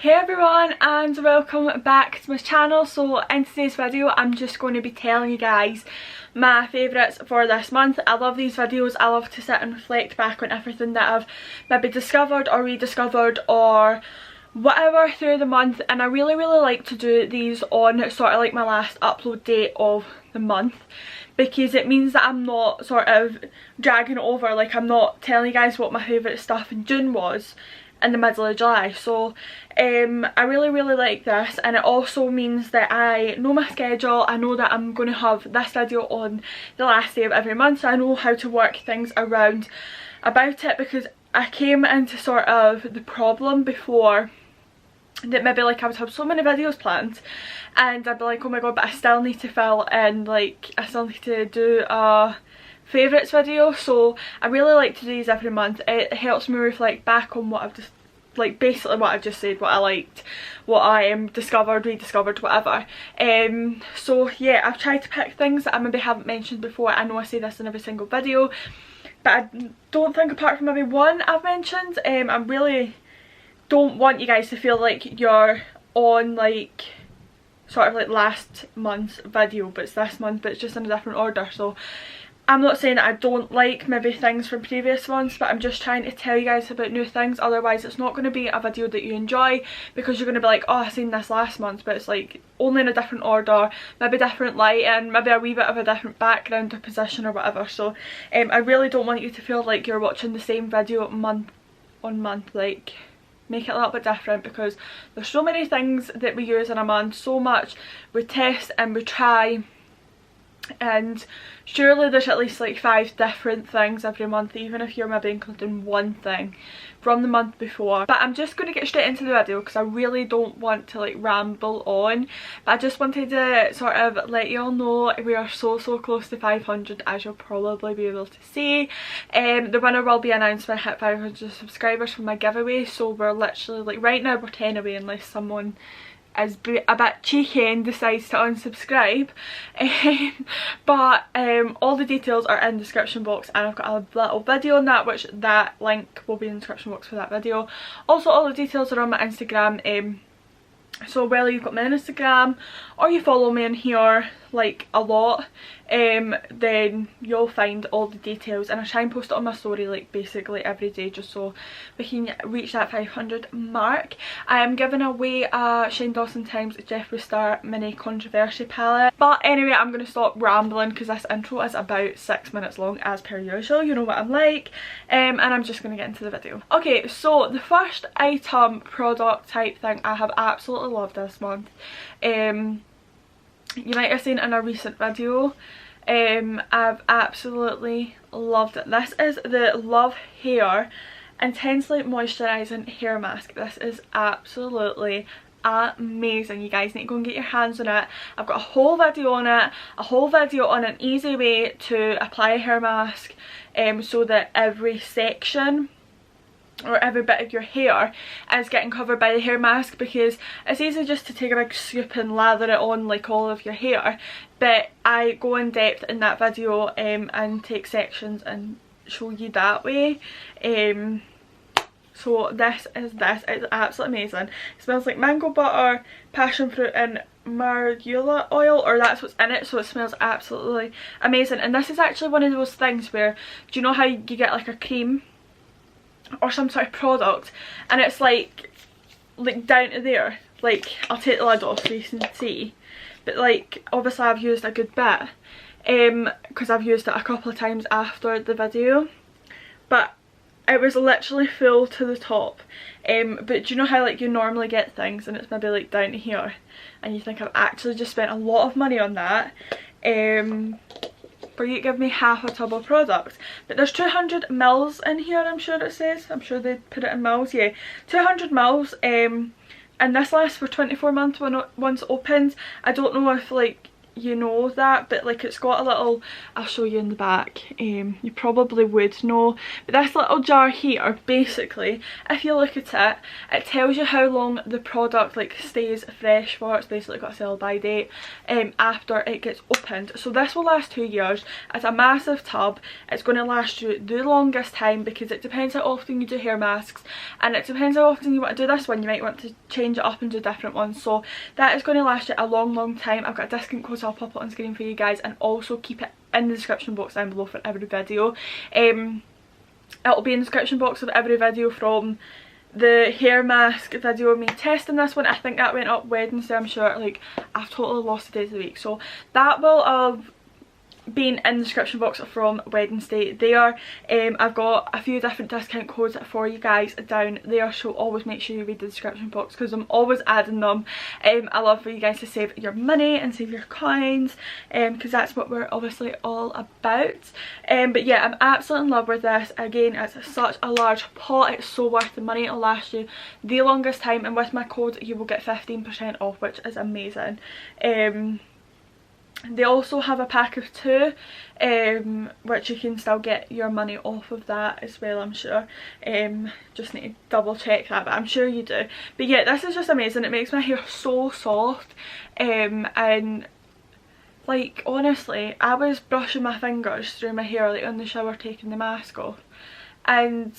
Hey everyone and welcome back to my channel. So in today's video I'm just going to be telling you guys my favourites for this month. I love these videos. I love to sit and reflect back on everything that I've maybe discovered or rediscovered or whatever through the month, and I really like to do these on sort of like my last upload date of the month, because it means that I'm not sort of dragging it over. Like, I'm not telling you guys what my favourite stuff in June was in the middle of July. So I really like this, and it also means that I know my schedule. I know that I'm going to have this video on the last day of every month, so I know how to work things around about it, because I came into sort of the problem before that maybe like I would have so many videos planned and I'd be like, oh my god, but I still need to fill in, like I still need to do a favourites video. So I really like to do these every month. It helps me reflect back on what I've just, like basically what I've just said, what I liked, what I discovered, rediscovered, whatever. So yeah, I've tried to pick things that I maybe haven't mentioned before. I know I say this in every single video, but I don't think apart from maybe one I've mentioned. I really don't want you guys to feel like you're on like sort of like last month's video, but it's this month, but it's just in a different order. So I'm not saying that I don't like maybe things from previous ones, but I'm just trying to tell you guys about new things. Otherwise it's not going to be a video that you enjoy, because you're going to be like, oh, I seen this last month, but it's like only in a different order, maybe different light, and maybe a wee bit of a different background or position or whatever. So I really don't want you to feel like you're watching the same video month on month. Like, make it a little bit different, because there's so many things that we use in a month, so much we test and we try, and surely there's at least like 5 different things every month, even if you're maybe including one thing from the month before. But I'm just going to get straight into the video because I really don't want to like ramble on, but I just wanted to sort of let you all know we are so close to 500, as you'll probably be able to see. The winner will be announced when I hit 500 subscribers for my giveaway. So we're literally like, right now we're 10 away, unless someone is a bit cheeky and decides to unsubscribe. But all the details are in the description box, and I've got a little video on that, which that link will be in the description box for that video. Also, all the details are on my Instagram. So whether you've got my Instagram or you follow me in here like a lot, then you'll find all the details, and I try and post it on my story like basically every day, just so we can reach that 500 mark. I am giving away a Shane Dawson x Jeffree Star mini controversy palette. But anyway, I'm going to stop rambling because this intro is about 6 minutes long as per usual. You know what I'm like. And I'm just going to get into the video. Okay, so the first item, product type thing I have absolutely loved this month. You might have seen in a recent video, I've absolutely loved it. This is the Love Hair Intensely Moisturising Hair Mask. This is absolutely amazing. You guys need to go and get your hands on it. I've got a whole video on it, a whole video on an easy way to apply a hair mask, so that every section or every bit of your hair is getting covered by the hair mask, because it's easy just to take a big scoop and lather it on like all of your hair, but I go in depth in that video and take sections and show you that way. So this is absolutely amazing. It smells like mango butter, passion fruit and marula oil, or that's what's in it, so it smells absolutely amazing. And this is actually one of those things where, do you know how you get like a cream or some sort of product and it's like down to there? Like, I'll take the lid off so you can see, but like obviously I've used a good bit because I've used it a couple of times after the video, but it was literally full to the top. But do you know how like you normally get things and it's maybe like down to here, and you think I've actually just spent a lot of money on that for you to give me half a tub of product. But there's 200 mils in here, I'm sure it says. I'm sure they put it in mils. Yeah, 200 mils. And this lasts for 24 months once it opens. I don't know if like you know that, but like it's got a little, I'll show you in the back, you probably would know, but this little jar here, basically if you look at it, it tells you how long the product like stays fresh for. It's basically got a sell by date after it gets opened. So this will last 2 years. It's a massive tub. It's going to last you the longest time, because it depends how often you do hair masks, and it depends how often you want to do this one. You might want to change it up and do different ones, so that is going to last you a long time. I've got a discount code, so I'll pop it on screen for you guys, and also keep it in the description box down below for every video. It'll be in the description box of every video from the hair mask video of me testing this one. I think that went up Wednesday, I'm sure. Like, I've totally lost the days of the week, so that will have been in the description box from Wednesday there. I've got a few different discount codes for you guys down there, so always make sure you read the description box, because I'm always adding them. I love for you guys to save your money and save your coins, because that's what we're obviously all about. But yeah, I'm absolutely in love with this. Again, it's such a large pot, it's so worth the money. It'll last you the longest time, and with my code you will get 15% off, which is amazing. They also have a pack of 2, which you can still get your money off of that as well, I'm sure. Just need to double check that, but I'm sure you do. But yeah, this is just amazing. It makes my hair so soft, and like honestly, I was brushing my fingers through my hair like in the shower taking the mask off, and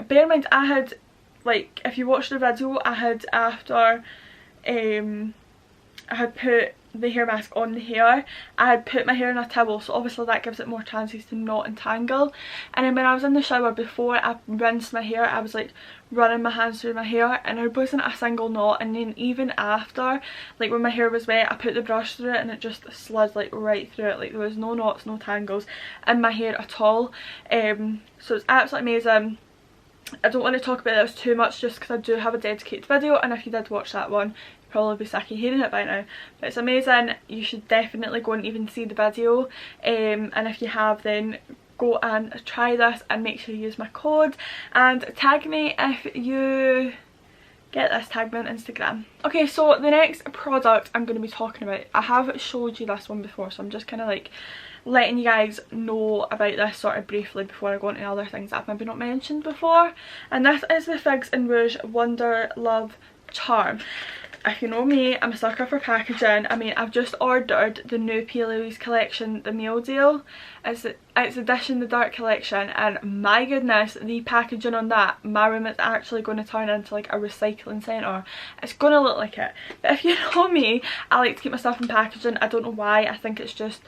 bear in mind I had, like if you watch the video, I had after I had put the hair mask on the hair, I had put my hair in a towel, so obviously that gives it more chances to not entangle. And then when I was in the shower, before I rinsed my hair, I was like running my hands through my hair, and there wasn't a single knot. And then even after, like when my hair was wet, I put the brush through it and it just slid like right through it. Like there was no knots, no tangles in my hair at all. So it's absolutely amazing. I don't want to talk about this too much, just because I do have a dedicated video, and if you did watch that one, you'd probably be sick of hearing it by now. But it's amazing. You should definitely go and even see the video, and if you have, then go and try this, and make sure you use my code and tag me if you get this. Tag me on Instagram. Okay, so the next product I'm going to be talking about, I have showed you this one before, so I'm just kind of like letting you guys know about this sort of briefly before I go into other things that I've maybe not mentioned before. And this is the Figs and Rouge Wonder Love Charm. If you know me, I'm a sucker for packaging. I mean, I've just ordered the new P. Louise collection, the meal deal. It's edition the dark collection, and my goodness, the packaging on that, my room is actually going to turn into like a recycling centre. It's going to look like it. But if you know me, I like to keep my stuff in packaging. I don't know why. I think it's just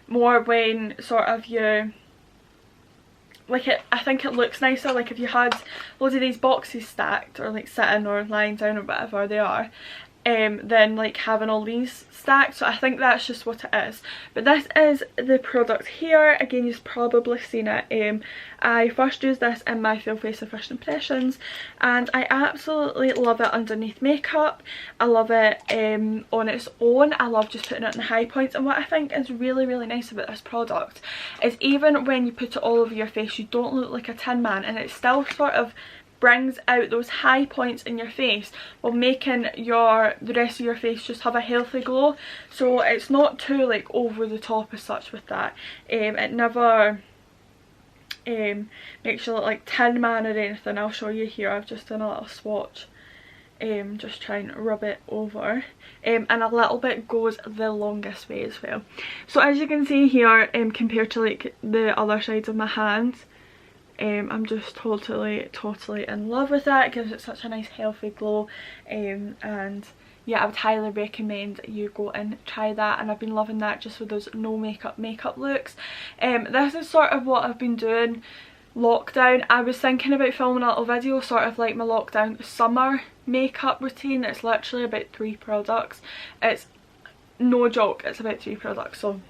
more when sort of you like it, I think it looks nicer. Like if you had loads of these boxes stacked, or like sitting or lying down or whatever they are, than like having all these stacked. So I think that's just what it is. But this is the product here. Again, you've probably seen it. I first used this in my full face of first impressions, and I absolutely love it underneath makeup. I love it on its own. I love just putting it in the high points. And what I think is really nice about this product is even when you put it all over your face, you don't look like a tin man, and it still sort of brings out those high points in your face while making the rest of your face just have a healthy glow. So it's not too like over the top as such with that. It never makes you look like Tin Man or anything. I'll show you here. I've just done a little swatch, just trying to rub it over, and a little bit goes the longest way as well. So as you can see here, compared to like the other sides of my hands, I'm just totally in love with that. It gives it such a nice healthy glow, and yeah, I would highly recommend you go and try that. And I've been loving that just with those no makeup looks. This is sort of what I've been doing lockdown. I was thinking about filming a little video, sort of like my lockdown summer makeup routine. It's literally about 3 products. It's no joke, it's about 3 products. So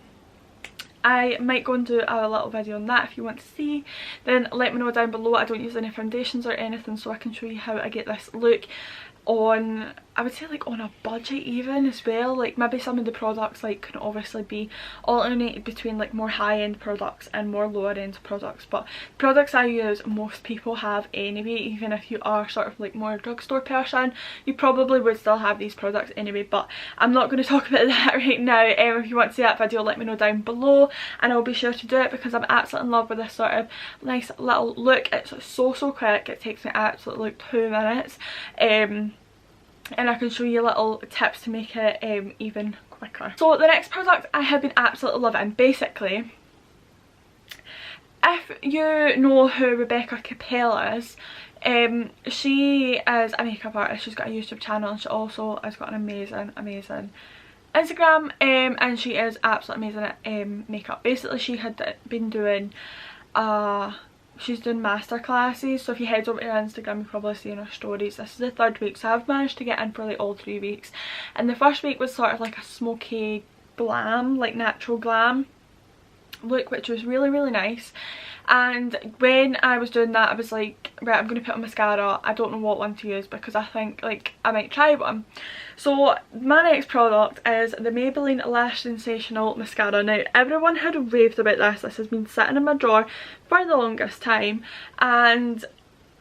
I might go and do a little video on that if you want to see. Then let me know down below. I don't use any foundations or anything, so I can show you how I get this look. on, I would say like on a budget even as well. Like maybe some of the products like can obviously be alternated between like more high-end products and more lower-end products, but products I use most people have anyway. Even if you are sort of like more a drugstore person, you probably would still have these products anyway, but I'm not going to talk about that right now. If you want to see that video, let me know down below and I'll be sure to do it, because I'm absolutely in love with this sort of nice little look. It's so quick, it takes me absolutely like 2 minutes, and I can show you little tips to make it even quicker. So the next product I have been absolutely loving, basically, if you know who Rebecca Capella is, she is a makeup artist. She's got a YouTube channel and she also has got an amazing Instagram, and she is absolutely amazing at makeup. Basically she had been doing she's doing master classes, so if you head over to her Instagram you'll probably see in her stories. This is the 3rd week, so I've managed to get in for like all 3 weeks, and the first week was sort of like a smoky glam, like natural glam look, which was really nice. And when I was doing that I was like, right, I'm going to put on mascara. I don't know what one to use because I think like I might try one. So my next product is the Maybelline Lash Sensational Mascara. Now everyone had raved about this. This has been sitting in my drawer for the longest time and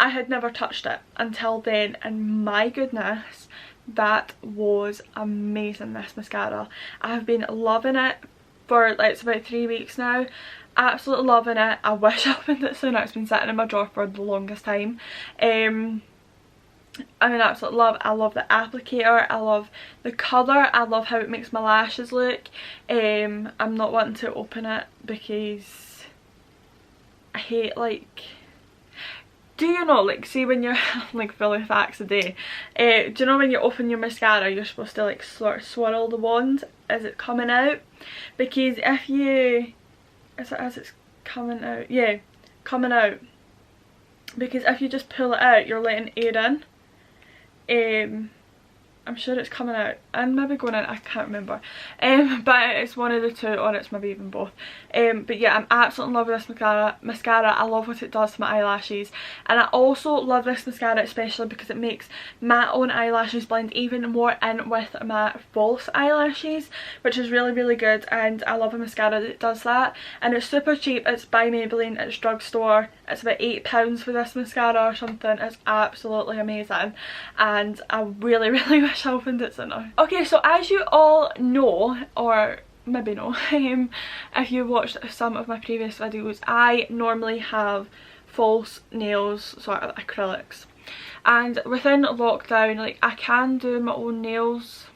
I had never touched it until then, and my goodness, that was amazing, this mascara. I have been loving it for like, it's about 3 weeks now. Absolutely loving it. I wish I opened it sooner. It's been sitting in my drawer for the longest time. I'm in absolute love. I love the applicator, I love the colour, I love how it makes my lashes look. I'm not wanting to open it because I hate, like, do you know, like, see when you're like fully facts a day, do you know when you open your mascara you're supposed to like sort of swirl the wand as it's coming out? Because if you, as it's coming out, yeah, coming out, because if you just pull it out you're letting air in. I'm sure it's coming out and maybe going in, I can't remember, but it's one of the two, or it's maybe even both. But yeah, I'm absolutely in love with this mascara. I love what it does to my eyelashes, and I also love this mascara especially because it makes my own eyelashes blend even more in with my false eyelashes, which is really good, and I love a mascara that does that. And it's super cheap. It's by Maybelline, it's drugstore. It's about £8 for this mascara or something. It's absolutely amazing and I really wish I opened it sooner. Okay, so as you all know, or maybe know, if you watched some of my previous videos, I normally have false nails, sort of acrylics, and within lockdown, like, I can do my own nails,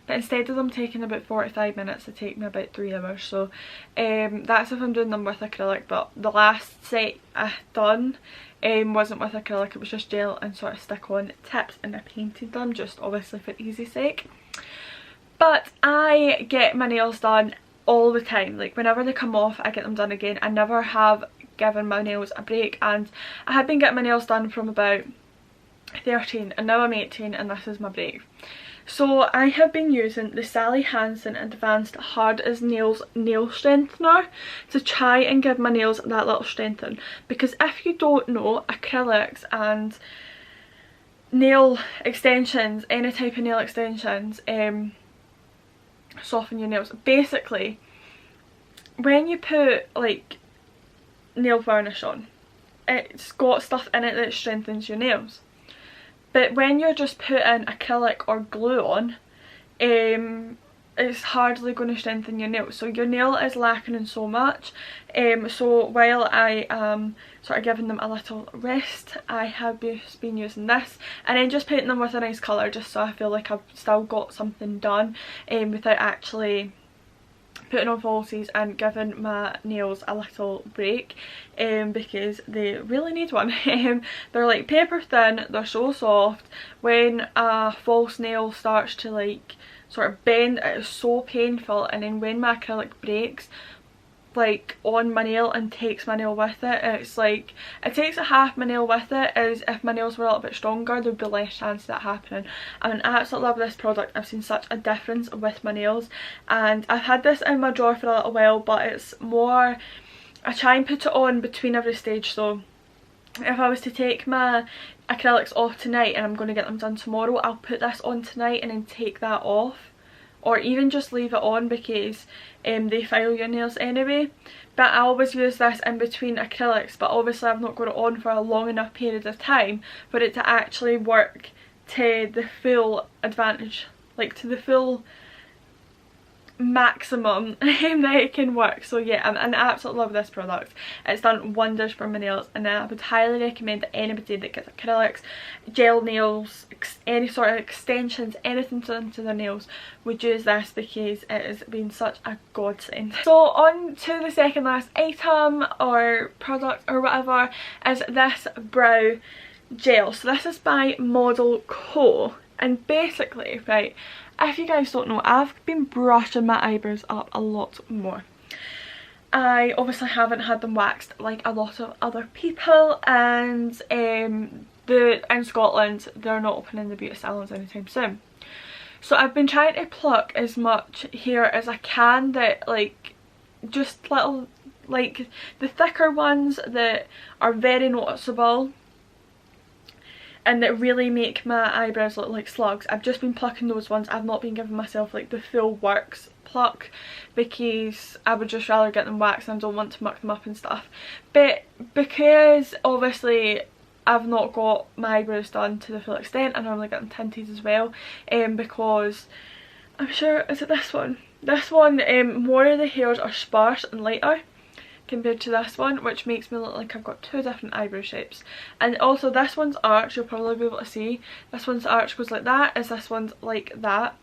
but instead of them taking about 45 minutes, they take me about 3 hours. So that's if I'm doing them with acrylic, but the last set I done wasn't with acrylic, it was just gel and sort of stick on tips, and I painted them just obviously for easy sake. But I get my nails done all the time, like whenever they come off I get them done again. I never have given my nails a break, and I had been getting my nails done from about 13 and now I'm 18 and this is my break. So I have been using the Sally Hansen Advanced Hard as Nails Nail Strengthener to try and give my nails that little strengthen, because if you don't know, acrylics and nail extensions, any type of nail extensions, soften your nails. Basically, when you put like nail varnish on, it's got stuff in it that strengthens your nails. But when you're just putting acrylic or glue on, it's hardly going to strengthen your nails. So your nail is lacking in so much. So while I am sort of giving them a little rest, I have been using this and then just painting them with a nice colour, just so I feel like I've still got something done without actually putting on falsies and giving my nails a little break, because they really need one. They're like paper thin, they're so soft. When a false nail starts to like sort of bend, it is so painful, and then when my acrylic breaks like on my nail and takes my nail with it, it's like it takes a half my nail with it. As if my nails were a little bit stronger, there'd be less chance of that happening. I'm an absolute love of this product. I've seen such a difference with my nails, and I've had this in my drawer for a little while, but it's more, I try and put it on between every stage. So if I was to take my acrylics off tonight and I'm going to get them done tomorrow, I'll put this on tonight and then take that off, or even just leave it on because they file your nails anyway. But I always use this in between acrylics, but obviously I've not got it on for a long enough period of time for it to actually work to the full advantage, like to the full maximum that it can work. So yeah, I'm in absolute love with this product. It's done wonders for my nails, and I would highly recommend that anybody that gets acrylics, gel nails, any sort of extensions, anything done to their nails would use this, because it has been such a godsend. So on to the second last item or product or whatever is this brow gel. So this is by Model Co, and basically, right, if you guys don't know, I've been brushing my eyebrows up a lot more. I obviously haven't had them waxed like a lot of other people, and in Scotland they're not opening the beauty salons anytime soon. So I've been trying to pluck as much hair as I can that, like, just little, like the thicker ones that are very noticeable and that really make my eyebrows look like slugs. I've just been plucking those ones. I've not been giving myself like the full works pluck because I would just rather get them waxed and I don't want to muck them up and stuff. But because obviously I've not got my eyebrows done to the full extent, I normally get them tinted as well, because I'm sure, is it this one? This one, more of the hairs are sparse and lighter compared to this one, which makes me look like I've got two different eyebrow shapes. And also this one's arch, you'll probably be able to see, this one's arch goes like that, as this one's like that.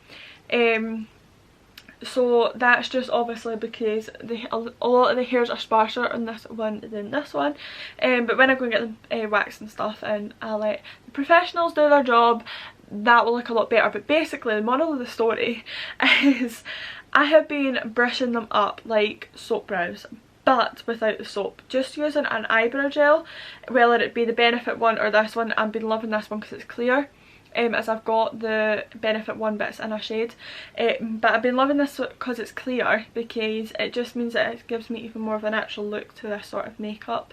So that's just obviously because a lot of the hairs are sparser on this one than this one. But when I go and get them waxed and stuff, and I'll let the professionals do their job, that will look a lot better. But basically the moral of the story is I have been brushing them up like soap brows, but without the soap, just using an eyebrow gel, whether it be the Benefit one or this one. I've been loving this one because it's clear, as I've got the Benefit one but it's in a shade, but I've been loving this because it's clear, because it just means that it gives me even more of a natural look to this sort of makeup,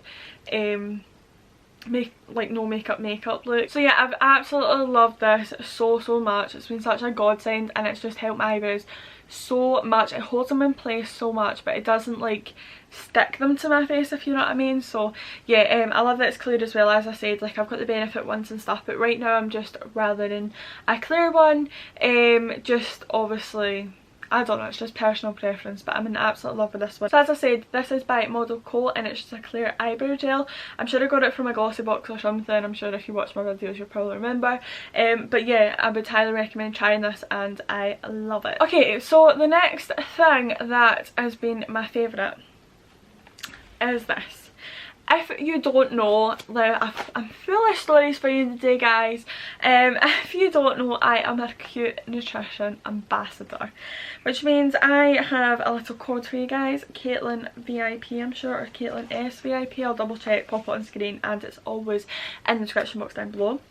like no makeup look. So yeah, I've absolutely loved this so much. It's been such a godsend, and it's just helped my eyebrows so much. It holds them in place so much, but it doesn't like stick them to my face, if you know what I mean. So yeah, I love that it's clear as well. As I said, like I've got the Benefit ones and stuff, but right now I'm just rather than a clear one, just obviously, I don't know, it's just personal preference, but I'm in absolute love with this one. So as I said, this is by Model Co, and it's just a clear eyebrow gel. I'm sure I got it from a glossy box or something. I'm sure if you watch my videos you'll probably remember. But yeah, I would highly recommend trying this, and I love it. Okay, so the next thing that has been my favourite is this. If you don't know, I'm full of stories for you today, guys. If you don't know, I am a cute nutrition ambassador, which means I have a little code for you guys, Caitlin VIP, I'm sure, or Caitlin S VIP. I'll double check, pop it on screen, and it's always in the description box down below.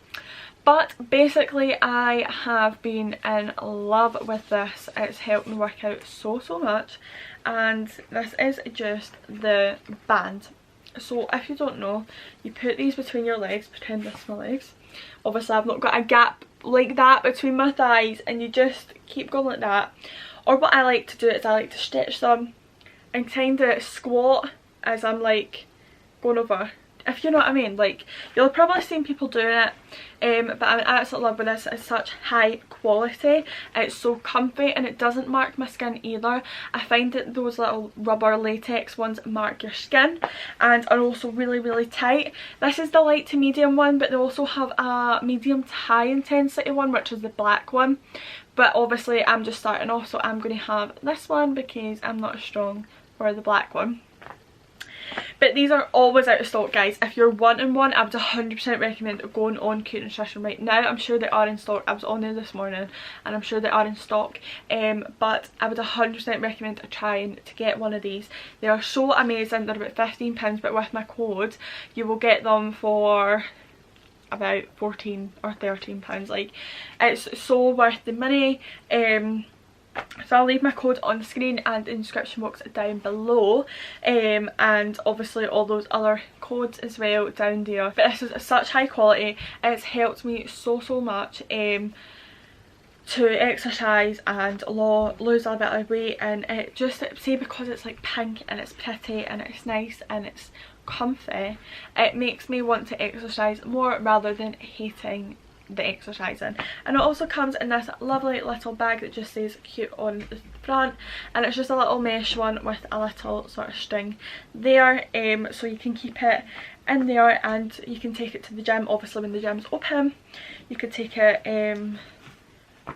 But basically I have been in love with this. It's helped me work out so much, and this is just the band. So if you don't know, you put these between your legs, pretend this is my legs. Obviously I've not got a gap like that between my thighs, and you just keep going like that. Or what I like to do is I like to stretch them and kind of squat as I'm like going over, if you know what I mean. Like, you'll have probably seen people doing it, but I'm in absolute love with this. It's such high quality, it's so comfy, and it doesn't mark my skin either. I find that those little rubber latex ones mark your skin and are also really tight. This is the light to medium one, but they also have a medium to high intensity one, which is the black one. But obviously I'm just starting off, so I'm going to have this one because I'm not as strong for the black one. But these are always out of stock, guys. If you're wanting one, I would 100% recommend going on Cute Nutrition right now. I'm sure they are in stock. I was on there this morning and I'm sure they are in stock. But I would 100% recommend trying to get one of these. They are so amazing. They're about £15, but with my code you will get them for about £14 or £13. Like, it's so worth the money. So I'll leave my code on the screen and in the description box down below, and obviously all those other codes as well down there. But this is such high quality, it's helped me so much to exercise and lose a bit of weight, and it just, say because it's like pink and it's pretty and it's nice and it's comfy, it makes me want to exercise more rather than hating the exercising. And it also comes in this lovely little bag that just says cute on the front, and it's just a little mesh one with a little sort of string there, so you can keep it in there and you can take it to the gym. Obviously when the gym's open you could take it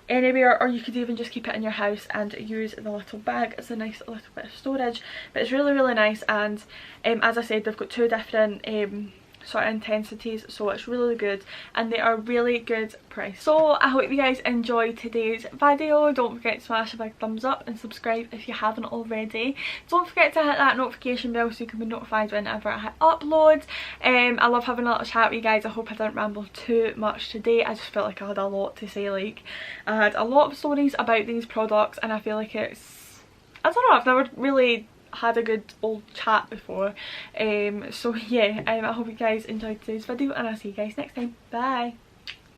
anywhere, or you could even just keep it in your house and use the little bag as a nice little bit of storage. But it's really nice, and as I said, they've got two different sort of intensities, so it's really good and they are really good price. So I hope you guys enjoyed today's video. Don't forget to smash a big thumbs up and subscribe if you haven't already. Don't forget to hit that notification bell so you can be notified whenever I upload. I love having a little chat with you guys. I hope I didn't ramble too much today. I just felt like I had a lot to say. Like, I had a lot of stories about these products and I feel like it's, I don't know, I've never really had a good old chat before. So yeah, I hope you guys enjoyed today's video and I'll see you guys next time. Bye.